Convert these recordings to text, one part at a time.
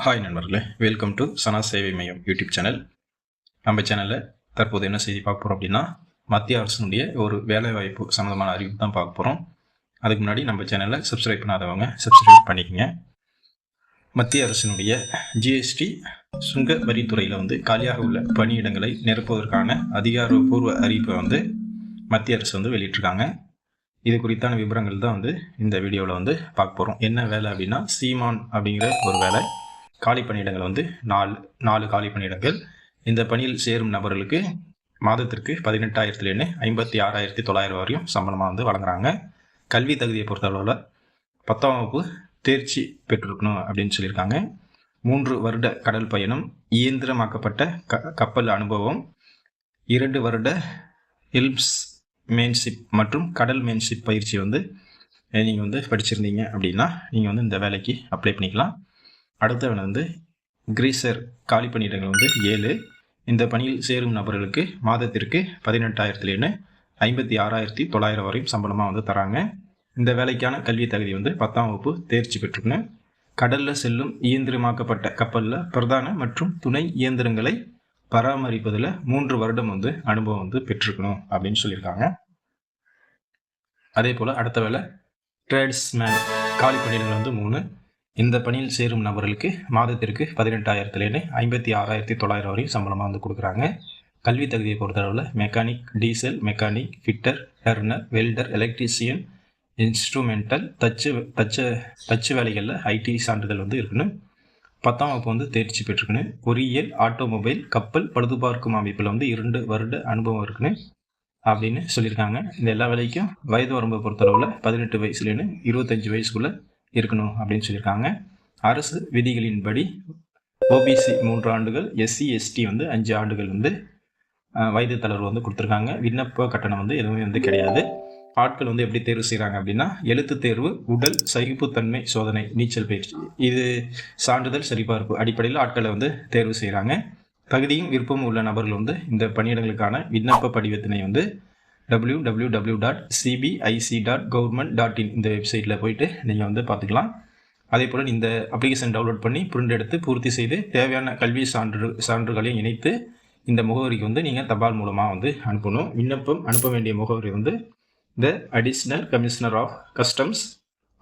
Hi நண்பர்களே, welcome to சனா சேவை மையம் யூடியூப் சேனல். நம்ம சேனலில் தற்போது என்ன செய்தி பார்க்க போகிறோம் அப்படின்னா, மத்திய அரசினுடைய ஒரு வேலைவாய்ப்பு சம்மந்தமான அறிவிப்பு தான் பார்க்க போகிறோம். அதுக்கு முன்னாடி நம்ம சேனலை சப்ஸ்கிரைப் பண்ணாதவங்க சப்ஸ்கிரைப் பண்ணிக்கோங்க. மத்திய அரசினுடைய ஜிஎஸ்டி சுங்க வரித்துறையில் காலியாக உள்ள பணியிடங்களை நிரப்புவதற்கான அதிகாரப்பூர்வ அறிவிப்பை மத்திய அரசு வெளியிட்டிருக்காங்க. இது குறித்தான விவரங்கள் தான் இந்த வீடியோவில் பார்க்க போகிறோம். என்ன வேலை அப்படின்னா, சீமான் அப்படிங்கிற ஒரு வேலை. காலி பணியிடங்கள் 4 காலி பணியிடங்கள். இந்த பணியில் சேரும் நபர்களுக்கு மாதத்திற்கு 18,000 56,900 வரையும் சம்பளமாக வழங்குறாங்க. கல்வி தகுதியை பொறுத்தளவில் 10ஆம் வகுப்பு தேர்ச்சி பெற்றிருக்கணும் அப்படின்னு சொல்லியிருக்காங்க. 3 வருட கடல் பயணம், இயந்திரமாக்கப்பட்ட கப்பல் அனுபவம், 2 வருட ஹில்ஸ் மேன்ஷிப் மற்றும் கடல் மேன்ஷிப் பயிற்சி நீங்கள் படிச்சிருந்தீங்க அப்படின்னா நீங்கள் இந்த வேலைக்கு அப்ளை பண்ணிக்கலாம். அடுத்த கிரீசர் காலி பணியிடங்கள் 7. இந்த பணியில் சேரும் நபர்களுக்கு மாதத்திற்கு 18,000 56,900 வரையும் சம்பளமாக தராங்க. இந்த வேலைக்கான கல்வி தகுதி 10ஆம் வகுப்பு தேர்ச்சி பெற்றுக்கணும். கடலில் செல்லும் இயந்திரமாக்கப்பட்ட கப்பலில் பிரதான மற்றும் துணை இயந்திரங்களை பராமரிப்பதில் 3 வருடம் அனுபவம் பெற்றிருக்கணும் அப்படின்னு சொல்லியிருக்காங்க. அதே போல் அடுத்த வேலை ட்ரேட்ஸ்மேன் காலி பணியிடங்கள் 3. இந்த பணியில் சேரும் நபர்களுக்கு மாதத்திற்கு 18,000 56,900 வரையும் சம்பளமாக கொடுக்குறாங்க. கல்வி தகுதியை பொறுத்தளவில் mechanic, diesel mechanic, fitter, turner, welder, electrician, instrumental, தச்சு வேலைகளில் ஐடி சான்றிதழ் இருக்கணும். 10ஆம் வகுப்பு தேர்ச்சி பெற்றுக்கணும். பொறியியல், ஆட்டோமொபைல், கப்பல் பழுதுபார்க்கும் அமைப்பில் 2 வருட அனுபவம் இருக்கணும் அப்படின்னு சொல்லியிருக்காங்க. இந்த எல்லா வேலைக்கும் வயது வரம்பை பொறுத்தளவில் 18 வயசுலேருந்து 25 வயசுக்குள்ளே இருக்கணும் அப்படின்னு சொல்லியிருக்காங்க. அரசு விதிகளின்படி ஓபிசி 3 ஆண்டுகள், எஸ்சி எஸ்டி 5 ஆண்டுகள் வயது தளர்வு கொடுத்துருக்காங்க. விண்ணப்ப கட்டணம் எதுவுமே கிடையாது. ஆட்கள் எப்படி தேர்வு செய்கிறாங்க அப்படின்னா, எழுத்து தேர்வு, உடல் சகிப்புத்தன்மை சோதனை, நீச்சல் பயிற்சி, இது சான்றிதழ் சரிபார்ப்பு அடிப்படையில் ஆட்களை தேர்வு செய்கிறாங்க. தகுதியும் விருப்பமும் உள்ள நபர்கள் இந்த பணியிடங்களுக்கான விண்ணப்ப படிவத்தினை www.cbic.government.in இந்த வெப்சைட்டில் போயிட்டு நீங்கள் பார்த்துக்கலாம். அதே போல் இந்த அப்ளிகேஷன் டவுன்லோட் பண்ணி பிரிண்ட் எடுத்து பூர்த்தி செய்து தேவையான கல்வி சான்றுகளையும் இணைத்து இந்த முகவரிக்கு நீங்கள் தபால் மூலமாக அனுப்பணும். விண்ணப்பம் அனுப்ப வேண்டிய முகவரி the additional commissioner of customs,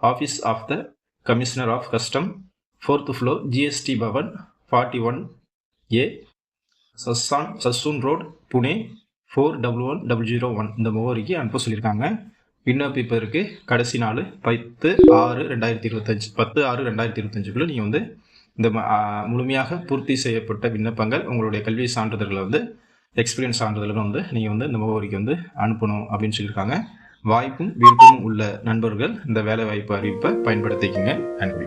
office of the commissioner of custom, 4th floor, GST Bhavan, 41A, Sassoon road, Pune 411001 இந்த முகவரிக்கு அனுப்ப சொல்லியிருக்காங்க. விண்ணப்பிப்பதற்கு கடைசி நாள் 10/6/2025 நீங்கள் இந்த முழுமையாக பூர்த்தி செய்யப்பட்ட விண்ணப்பங்கள், உங்களுடைய கல்வி சான்றிதழ்களை எக்ஸ்பீரியன்ஸ் சான்றிதழ்களை நீங்கள் இந்த முகவரிக்கு அனுப்பணும் அப்படின்னு சொல்லியிருக்காங்க. வாய்ப்பும் விருப்பமும் உள்ள நண்பர்கள் இந்த வேலை வாய்ப்பு அறிவிப்பை பயன்படுத்திக்கங்க. நன்றி.